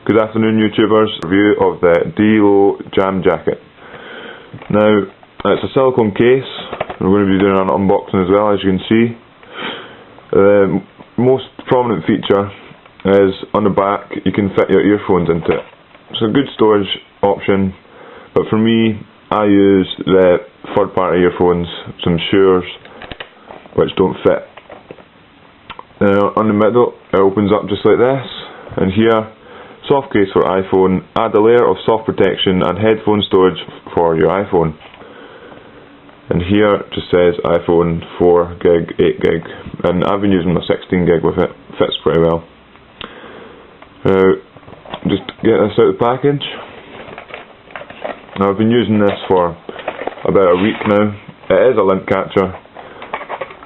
Good afternoon, YouTubers. Review of the DLO jam jacket. Now, it's a silicone case. We're going to be doing an unboxing as well, as you can see. The most prominent feature is on the back you can fit your earphones into it. It's a good storage option, but for me, I use the third-party earphones, some Shure's, which don't fit. On the middle, it opens up just like this, and here, soft case for iPhone, add a layer of soft protection and headphone storage for your iPhone. And here it just says iPhone 4 gig, 8 gig, and I've been using my 16 gig with it, fits pretty well. Just get this out of the package. Now I've been using this for about a week now. It is a lint catcher,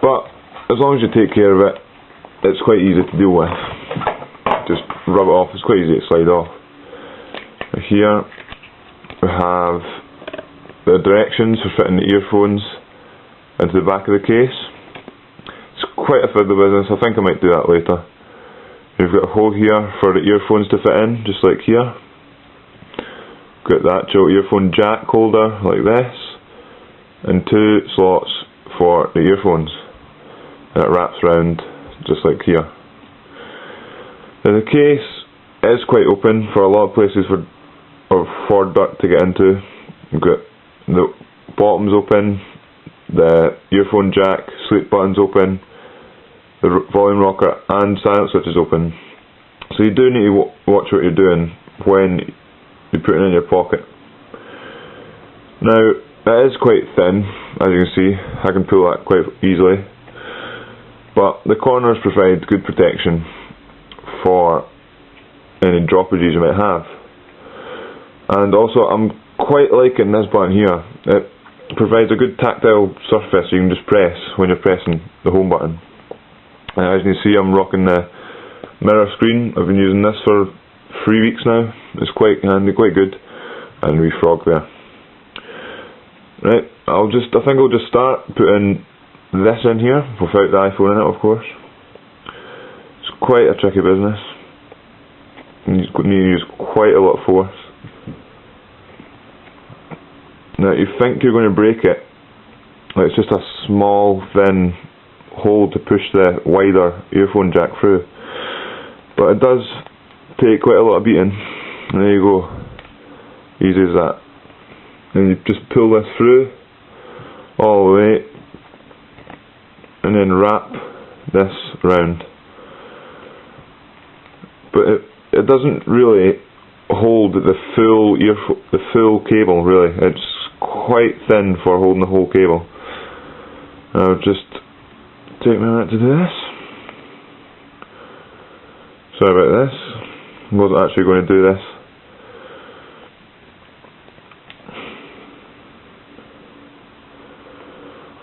but as long as you take care of it, it's quite easy to deal with. Just rub it off, it's quite easy to slide off. Here we have the directions for fitting the earphones into the back of the case. It's quite a fiddly business, I think I might do that later. You've got a hole here for the earphones to fit in, just like here. Got the actual earphone jack holder, like this, and two slots for the earphones. And it wraps around, just like here. Now the case is quite open for a lot of places for dirt to get into. You've got the bottom's open, the earphone jack, sleep button's open, the volume rocker and silent switch is open. So you do need to watch what you're doing when you put it in your pocket. Now it is quite thin, as you can see. I can pull that quite easily, but the corners provide good protection for any droppages you might have. And also I'm quite liking this button here. It provides a good tactile surface you can just press when you're pressing the home button. As you can see, I'm rocking the mirror screen. I've been using this for 3 weeks now. It's quite handy, quite good. And wee frog there. Right, I think I'll just start putting this in here without the iPhone in it, of course. It's quite a tricky business. You need to use quite a lot of force. Now you think you're going to break it, like it's just a small thin hole to push the wider earphone jack through, but it does take quite a lot of beating. And there you go, easy as that. And you just pull this through all the way and then wrap this round. But it doesn't really hold the full cable really. It's quite thin for holding the whole cable. I'll just take a minute to do this. Sorry about this. I wasn't actually going to do this.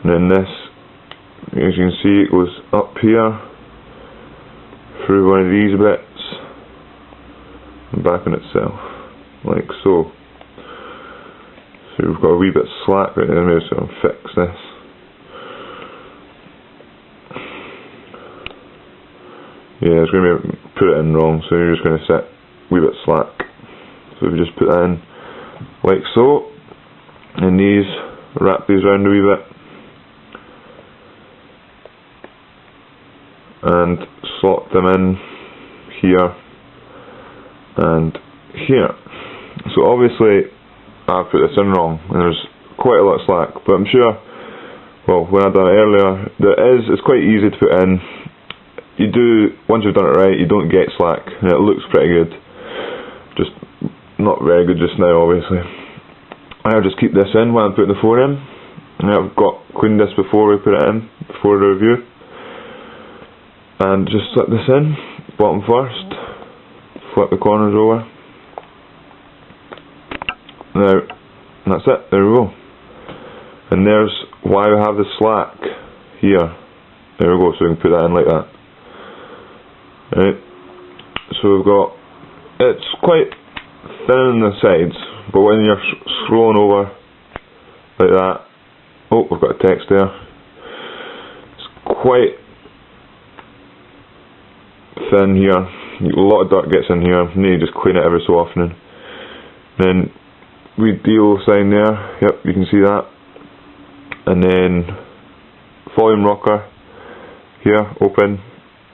And then this, as you can see, it goes up here through one of these bits and back on itself, like so. So we've got a wee bit slack right there, maybe so I'll fix this. Yeah, it's going to be put it in wrong, so you're just going to set a wee bit slack. So we just put that in like so, and these, wrap these around a wee bit, and slot them in here and here. So obviously I've put this in wrong and there's quite a lot of slack, but I'm sure, well, when I done it earlier, it's quite easy to put in. You do, once you've done it right, you don't get slack and it looks pretty good. Just not very good just now, obviously. I'll just keep this in while I'm putting the phone in. And I've cleaned this before we put it in, before the review. And just slip this in, bottom first, flip the corners over. Now, that's it, there we go. And there's why we have the slack here. There we go, so we can put that in like that. Right, so we've got, it's quite thin on the sides, but when you're scrolling over like that, oh, we've got a text there. It's quite thin here, A lot of dirt gets in here. You need to just clean it every so often. Then we DLO sign there. Yep, you can see that. And then volume rocker here, open.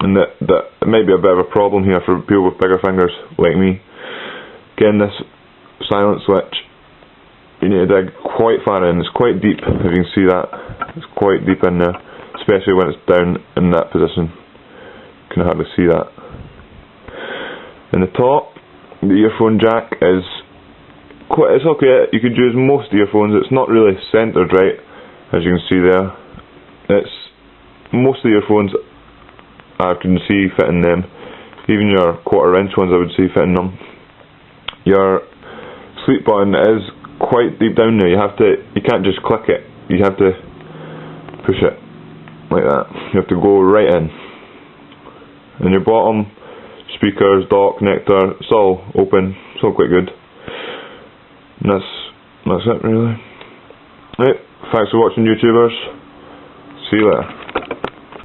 And that might be a bit of a problem here for people with bigger fingers like me. Again, this silent switch, you need to dig quite far in. It's quite deep, if you can see that. It's quite deep in there, especially when it's down in that position. You can hardly see that. In the top, the earphone jack is it's okay. You could use most earphones. It's not really centered right, as you can see there. It's most of the earphones I can see fitting them. Even your 1/4 inch ones I would see fitting them. Your sleep button is quite deep down there. You can't just click it. You have to push it like that. You have to go right in. And your bottom, speakers, dock, connector, it's all open. It's all quite good. And that's it really. Right, thanks for watching, YouTubers. See you later.